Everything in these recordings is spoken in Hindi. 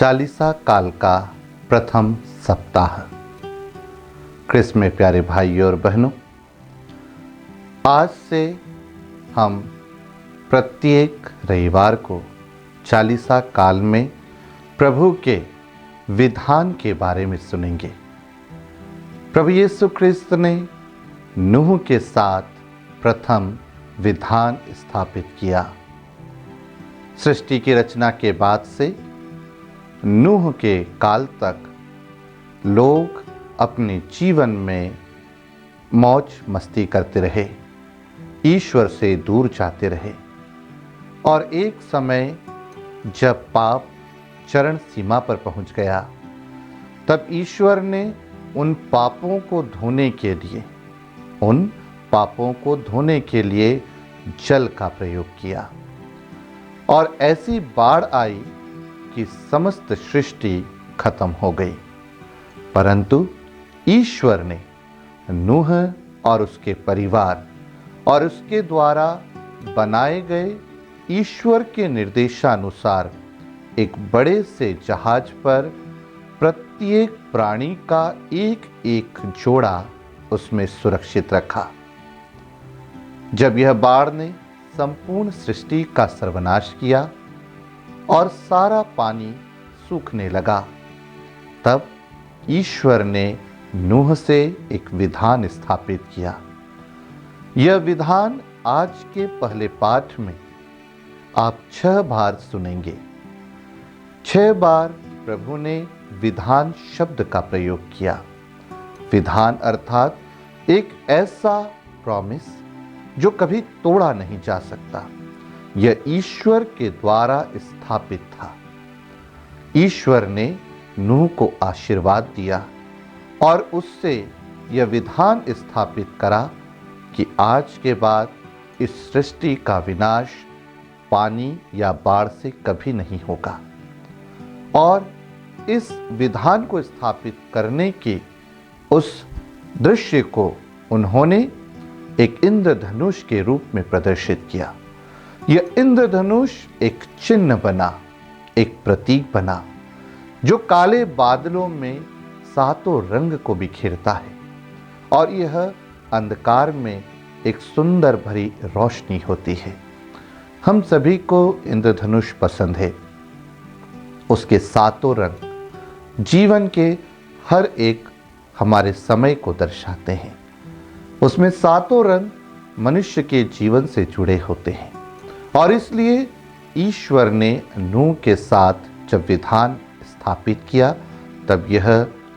चालीसा काल का प्रथम सप्ताह। क्रिस्त में प्यारे भाइयों और बहनों, आज से हम प्रत्येक रविवार को चालीसा काल में प्रभु के विधान के बारे में सुनेंगे। प्रभु यीशु क्रिस्त ने नूह के साथ प्रथम विधान स्थापित किया। सृष्टि की रचना के बाद से नूह के काल तक लोग अपने जीवन में मौज मस्ती करते रहे, ईश्वर से दूर जाते रहे और एक समय जब पाप चरम सीमा पर पहुंच गया, तब ईश्वर ने उन पापों को धोने के लिए जल का प्रयोग किया और ऐसी बाढ़ आई कि समस्त सृष्टि खत्म हो गई। परंतु ईश्वर ने नूह और उसके परिवार और उसके द्वारा बनाए गए ईश्वर के निर्देशानुसार एक बड़े से जहाज पर प्रत्येक प्राणी का एक एक जोड़ा उसमें सुरक्षित रखा। जब यह बाढ़ ने संपूर्ण सृष्टि का सर्वनाश किया और सारा पानी सूखने लगा, तब ईश्वर ने नूह से एक विधान स्थापित किया। यह विधान आज के पहले पाठ में आप 6 बार सुनेंगे। 6 बार प्रभु ने विधान शब्द का प्रयोग किया। विधान अर्थात एक ऐसा प्रॉमिस जो कभी तोड़ा नहीं जा सकता। यह ईश्वर के द्वारा स्थापित था। ईश्वर ने नूह को आशीर्वाद दिया और उससे यह विधान स्थापित करा कि आज के बाद इस सृष्टि का विनाश पानी या बाढ़ से कभी नहीं होगा। और इस विधान को स्थापित करने के उस दृश्य को उन्होंने एक इंद्रधनुष के रूप में प्रदर्शित किया। यह इंद्रधनुष एक चिन्ह बना, एक प्रतीक बना, जो काले बादलों में 7 रंग को बिखेरता है और यह अंधकार में एक सुंदर भरी रोशनी होती है। हम सभी को इंद्रधनुष पसंद है। उसके 7 रंग जीवन के हर एक हमारे समय को दर्शाते हैं। उसमें 7 रंग मनुष्य के जीवन से जुड़े होते हैं और इसलिए ईश्वर ने नूह के साथ जब विधान स्थापित किया, तब यह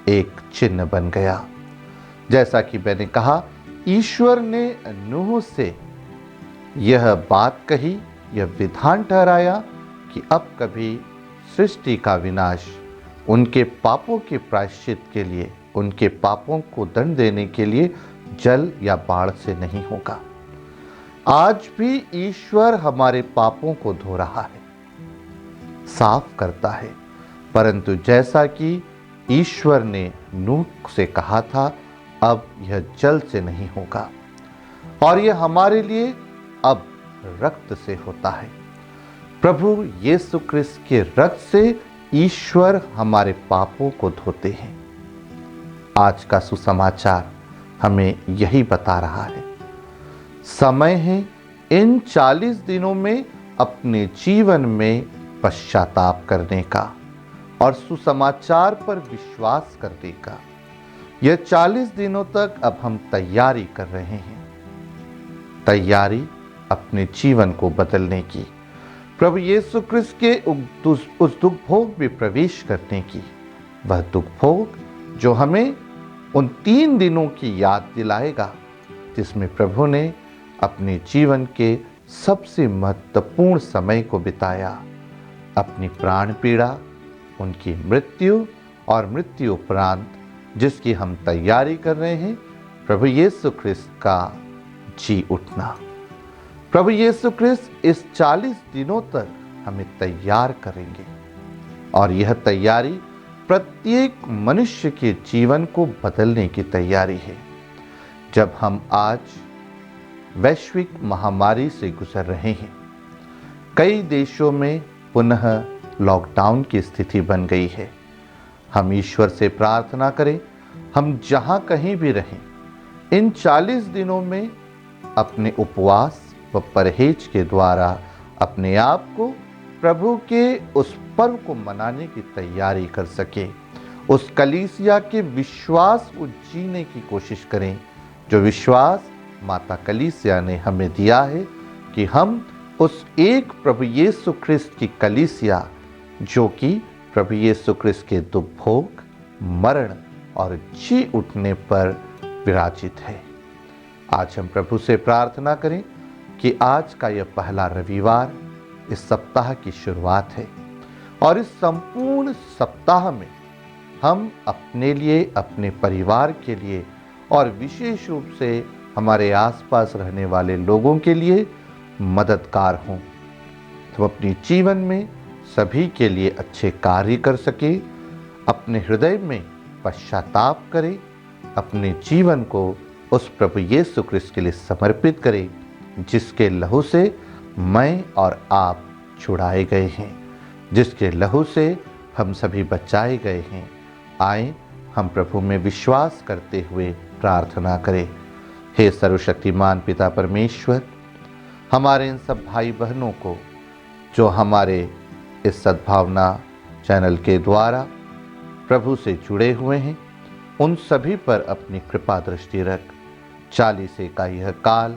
एक चिन्ह बन गया। जैसा कि मैंने कहा, ईश्वर ने नूह से यह बात कही, यह विधान ठहराया कि अब कभी सृष्टि का विनाश उनके पापों के प्रायश्चित के लिए, उनके पापों को दंड देने के लिए जल या बाढ़ से नहीं होगा। आज भी ईश्वर हमारे पापों को धो रहा है, साफ करता है, परंतु जैसा कि ईश्वर ने नूह से कहा था, अब यह जल से नहीं होगा और यह हमारे लिए अब रक्त से होता है। प्रभु यीशु क्रिस्त के रक्त से ईश्वर हमारे पापों को धोते हैं। आज का सुसमाचार हमें यही बता रहा है। समय है इन 40 दिनों में अपने जीवन में पश्चाताप करने का और सुसमाचार पर विश्वास करने का। यह 40 दिनों तक अब हम तैयारी कर रहे हैं, तैयारी अपने जीवन को बदलने की, प्रभु यीशु क्रिस्त के उस दुख भोग में प्रवेश करने की। वह दुख भोग जो हमें उन 3 दिनों की याद दिलाएगा जिसमें प्रभु ने अपने जीवन के सबसे महत्वपूर्ण समय को बिताया। अपनी प्राण पीड़ा, उनकी मृत्यु और मृत्यु उपरांत जिसकी हम तैयारी कर रहे हैं, प्रभु यीशु क्रिस्त का जी उठना। प्रभु यीशु क्रिस्त इस 40 दिनों तक हमें तैयार करेंगे और यह तैयारी प्रत्येक मनुष्य के जीवन को बदलने की तैयारी है। जब हम आज वैश्विक महामारी से गुजर रहे हैं, कई देशों में पुनः लॉकडाउन की स्थिति बन गई है। हम ईश्वर से प्रार्थना करें, हम जहां कहीं भी रहें, इन 40 दिनों में अपने उपवास व परहेज के द्वारा अपने आप को प्रभु के उस पर्व को मनाने की तैयारी कर सके। उस कलीसिया के विश्वास को जीने की कोशिश करें, जो विश्वास माता कलीसिया ने हमें दिया है कि हम उस एक प्रभु यीशु ख्रिस्त की कलीसिया, जो कि प्रभु यीशु ख्रिस्त के दुख भोग, मरण और जी उठने पर विराजित है। आज हम प्रभु से प्रार्थना करें कि आज का यह पहला रविवार इस सप्ताह की शुरुआत है और इस संपूर्ण सप्ताह में हम अपने लिए, अपने परिवार के लिए और विशेष रूप से हमारे आसपास रहने वाले लोगों के लिए मददगार हों। तो अपने जीवन में सभी के लिए अच्छे कार्य कर सके, अपने हृदय में पश्चाताप करें, अपने जीवन को उस प्रभु यीशु ख्रिस्त के लिए समर्पित करें, जिसके लहू से मैं और आप छुड़ाए गए हैं, जिसके लहू से हम सभी बचाए गए हैं। आए हम प्रभु में विश्वास करते हुए प्रार्थना करें। हे सर्वशक्तिमान पिता परमेश्वर, हमारे इन सब भाई बहनों को जो हमारे इस सद्भावना चैनल के द्वारा प्रभु से जुड़े हुए हैं, उन सभी पर अपनी कृपा दृष्टि रख। 40 का यह काल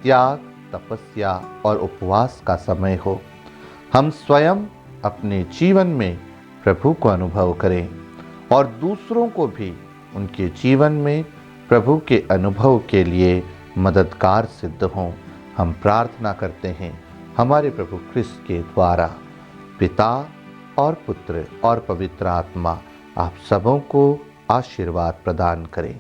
त्याग, तपस्या और उपवास का समय हो। हम स्वयं अपने जीवन में प्रभु को अनुभव करें और दूसरों को भी उनके जीवन में प्रभु के अनुभव के लिए मददगार सिद्ध हों। हम प्रार्थना करते हैं हमारे प्रभु ख्रिस्त के द्वारा। पिता और पुत्र और पवित्र आत्मा आप सबों को आशीर्वाद प्रदान करें।